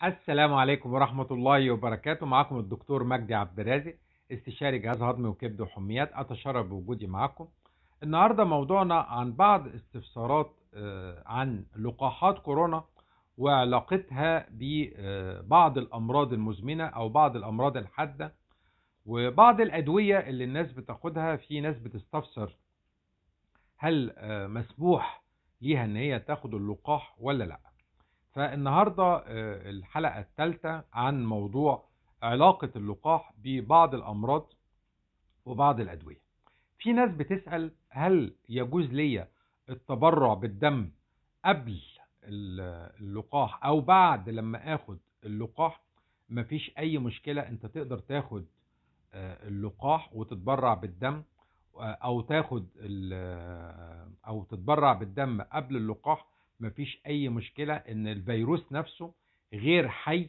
السلام عليكم ورحمة الله وبركاته. معكم الدكتور مجدي عبد الرازق، استشاري جهاز هضمي وكبد وحميات. أتشرف بوجودي معكم. النهاردة موضوعنا عن بعض استفسارات عن لقاحات كورونا وعلاقتها ببعض الأمراض المزمنة أو بعض الأمراض الحادة وبعض الأدوية اللي الناس بتاخدها. في ناس بتستفسر هل مسموح ليها إن هي تاخد اللقاح ولا لأ. فالنهاردة الحلقة الثالثة عن موضوع علاقة اللقاح ببعض الأمراض وبعض الأدوية. في ناس بتسأل هل يجوز لي التبرع بالدم قبل اللقاح أو بعد لما أخد اللقاح؟ مفيش أي مشكلة، أنت تقدر تاخد اللقاح وتتبرع بالدم، أو تاخد أو تتبرع بالدم قبل اللقاح. مفيش أي مشكلة، إن الفيروس نفسه غير حي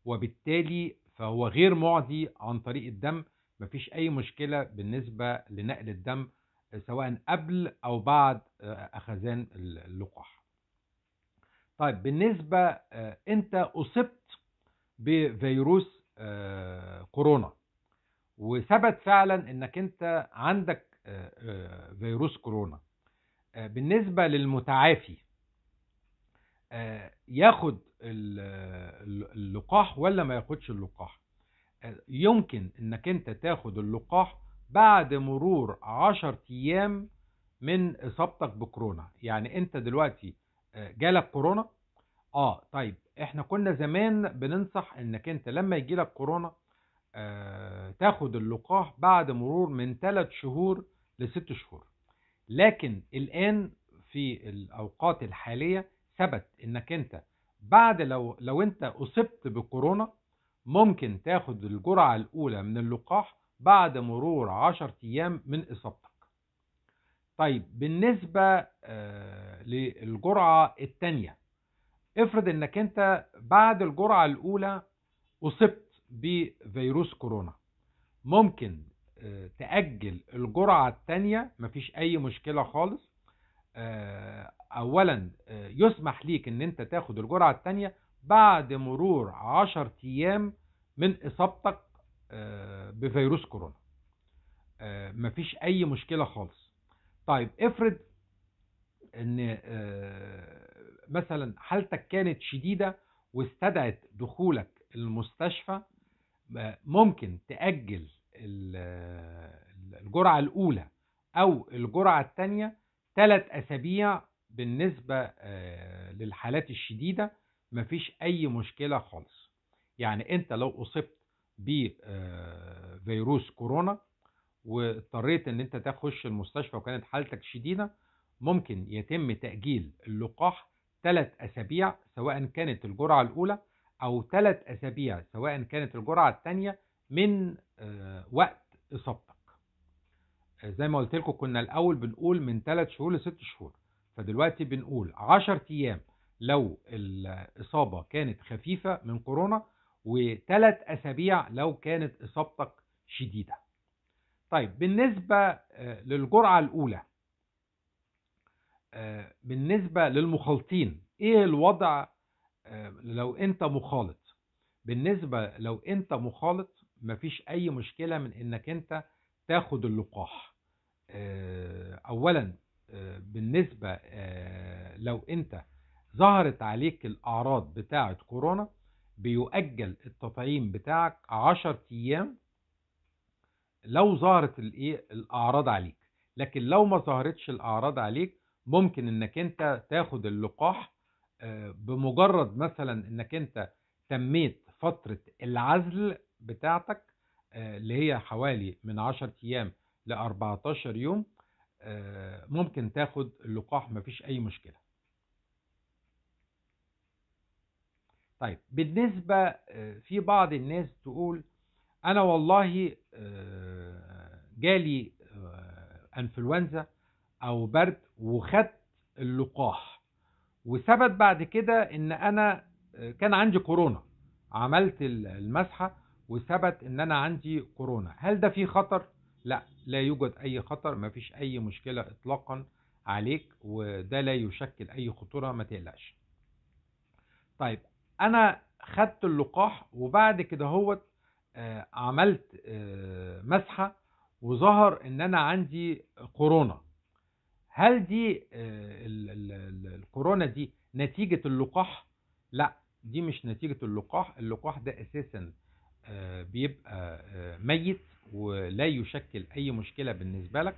وبالتالي فهو غير معدي عن طريق الدم. مفيش أي مشكلة بالنسبة لنقل الدم سواء قبل أو بعد أخذان اللقاح. طيب بالنسبة أنت أصبت بفيروس كورونا وثبت فعلا أنك أنت عندك فيروس كورونا، بالنسبة للمتعافي ياخد اللقاح ولا ما ياخدش اللقاح؟ يمكن انك انت تاخد اللقاح بعد مرور 10 ايام من اصابتك بكورونا. يعني انت دلوقتي جالك كورونا. طيب احنا كنا زمان بننصح انك انت لما يجيلك كورونا تاخد اللقاح بعد مرور من 3 شهور ل6 شهور. لكن الآن في الأوقات الحالية ثبت انك انت بعد لو انت أصبت بكورونا ممكن تاخد الجرعة الأولى من اللقاح بعد مرور 10 أيام من إصابتك. طيب بالنسبة للجرعة الثانية، افرض انك انت بعد الجرعة الأولى أصبت بفيروس كورونا، ممكن تأجل الجرعة الثانية، مفيش أي مشكلة خالص. اولا يسمح ليك ان انت تاخد الجرعة الثانية بعد مرور 10 ايام من اصابتك بفيروس كورونا. مفيش اي مشكلة خالص. طيب افرض ان مثلا حالتك كانت شديدة واستدعت دخولك المستشفى، ممكن تأجل الجرعة الأولى أو الجرعة الثانية 3 أسابيع. بالنسبة للحالات الشديدة مفيش أي مشكلة خالص. يعني أنت لو أصبت بفيروس كورونا واضطريت أن أنت تخش المستشفى وكانت حالتك شديدة، ممكن يتم تأجيل اللقاح 3 أسابيع سواء كانت الجرعة الأولى أو 3 أسابيع سواء كانت الجرعة الثانية من وقت إصابتك. زي ما قلت لكم كنا الأول بنقول من 3 شهور ل6 شهور، فدلوقتي بنقول 10 أيام لو الإصابة كانت خفيفة من كورونا، و3 أسابيع لو كانت إصابتك شديدة. طيب بالنسبة للجرعة الأولى، بالنسبة للمخالطين إيه الوضع لو أنت مخالط؟ بالنسبة لو أنت مخالط مفيش أي مشكلة من إنك أنت تاخد اللقاح. أولا بالنسبة لو أنت ظهرت عليك الأعراض بتاعة كورونا بيؤجل التطعيم بتاعك 10 أيام لو ظهرت الأعراض عليك. لكن لو ما ظهرتش الأعراض عليك ممكن إنك أنت تاخد اللقاح بمجرد مثلا إنك أنت تميت فترة العزل بتاعتك اللي هي حوالي من 10 أيام ل 14 يوم. ممكن تاخد اللقاح مفيش أي مشكلة. طيب بالنسبة في بعض الناس تقول أنا والله جالي انفلونزا أو برد وخدت اللقاح وثبت بعد كده إن أنا كان عندي كورونا، عملت المسحة وثبت إن أنا عندي كورونا، هل ده فيه خطر؟ لا، لا يوجد أي خطر، مفيش أي مشكلة إطلاقا عليك، وده لا يشكل أي خطورة، ما تقلقش. طيب أنا خدت اللقاح وبعد كده هو عملت مسحة وظهر ان انا عندي كورونا، هل دي الكورونا دي نتيجة اللقاح؟ لا، دي مش نتيجة اللقاح. اللقاح ده اساسا بيبقى ميت ولا يشكل اي مشكلة بالنسبة لك.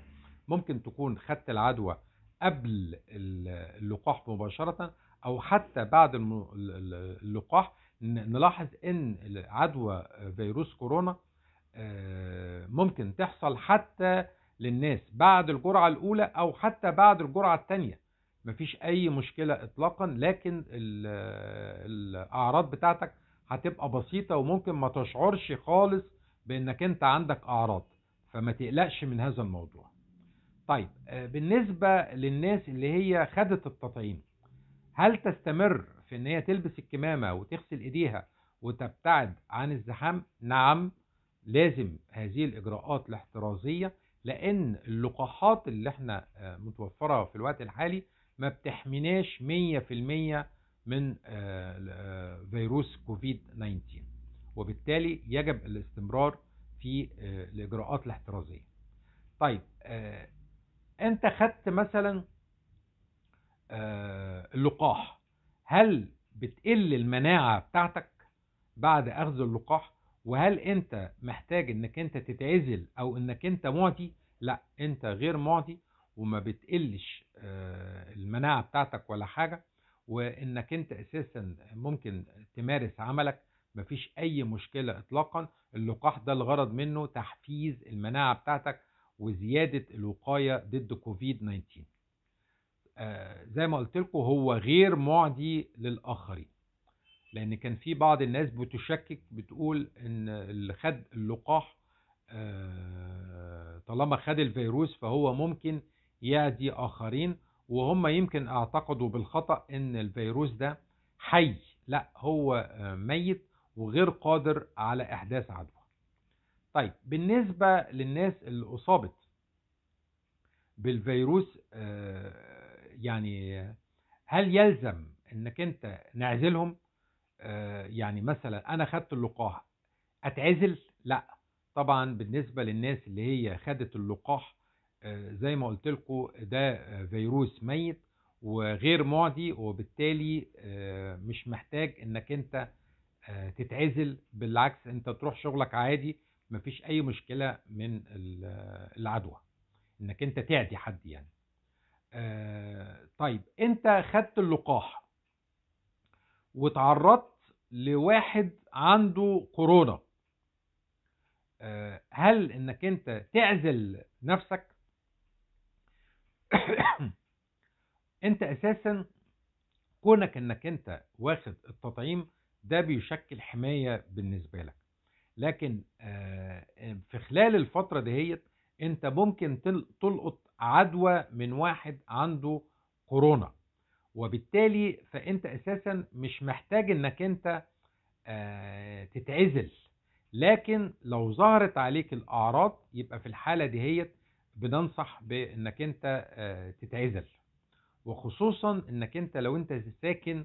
ممكن تكون خدت العدوى قبل اللقاح مباشرة او حتى بعد اللقاح. نلاحظ ان عدوى فيروس كورونا ممكن تحصل حتى للناس بعد الجرعة الأولى أو حتى بعد الجرعة الثانية، مفيش أي مشكلة إطلاقا، لكن الأعراض بتاعتك هتبقى بسيطة وممكن ما تشعرش خالص بأنك أنت عندك أعراض، فما تقلقش من هذا الموضوع. طيب بالنسبة للناس اللي هي خدت التطعيم، هل تستمر في ان هي تلبس الكمامة وتغسل ايديها وتبتعد عن الزحام؟ نعم، لازم هذه الاجراءات الاحترازية، لان اللقاحات اللي احنا متوفرة في الوقت الحالي ما بتحميناش 100% من فيروس كوفيد 19، وبالتالي يجب الاستمرار في الاجراءات الاحترازية. طيب انت خدت مثلا اللقاح، هل بتقل المناعة بتاعتك بعد اخذ اللقاح؟ وهل انت محتاج انك انت تتعزل او انك انت معدي؟ لا، انت غير معدي وما بتقلش المناعة بتاعتك ولا حاجة، وانك انت اساسا ممكن تمارس عملك، مفيش اي مشكلة اطلاقا. اللقاح ده الغرض منه تحفيز المناعة بتاعتك وزيادة الوقاية ضد كوفيد 19. زي ما قلت لكم هو غير معدي للآخرين، لأن كان في بعض الناس بتشكك بتقول إن اللي خد اللقاح طالما خد الفيروس فهو ممكن يعدي آخرين، وهم يمكن اعتقدوا بالخطأ إن الفيروس ده حي. لا، هو ميت وغير قادر على إحداث عدوى. طيب بالنسبة للناس اللي أصابت بالفيروس يعني هل يلزم انك انت نعزلهم؟ يعني مثلا انا خدت اللقاح اتعزل؟ لا طبعا. بالنسبة للناس اللي هي خدت اللقاح زي ما قلت لكم ده فيروس ميت وغير معدي، وبالتالي مش محتاج انك انت تتعزل، بالعكس انت تروح شغلك عادي، مفيش اي مشكلة من العدوى انك انت تعدي حد يعني. طيب انت خدت اللقاح وتعرضت لواحد عنده كورونا، هل انك انت تعزل نفسك؟ انت اساسا كونك انك انت واخد التطعيم ده بيشكل حماية بالنسبة لك، لكن في خلال الفترة دهيت انت ممكن تلقط عدوى من واحد عنده كورونا، وبالتالي فانت اساسا مش محتاج انك انت تتعزل. لكن لو ظهرت عليك الاعراض يبقى في الحالة دهيت بننصح بانك انت تتعزل، وخصوصا انك انت لو انت ساكن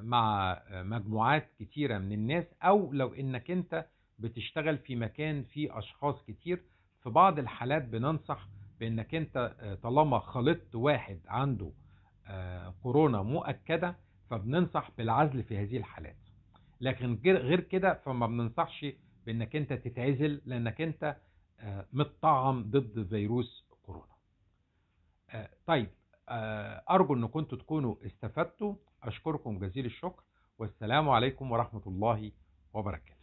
مع مجموعات كتيرة من الناس، او لو انك انت بتشتغل في مكان فيه اشخاص كتير. في بعض الحالات بننصح بانك انت طالما خلطت واحد عنده كورونا مؤكدة فبننصح بالعزل في هذه الحالات، لكن غير كده فما بننصحش بانك انت تتعزل، لانك انت متطعم ضد فيروس كورونا. طيب أرجو أن كنتوا تكونوا استفدتوا. أشكركم جزيل الشكر، والسلام عليكم ورحمة الله وبركاته.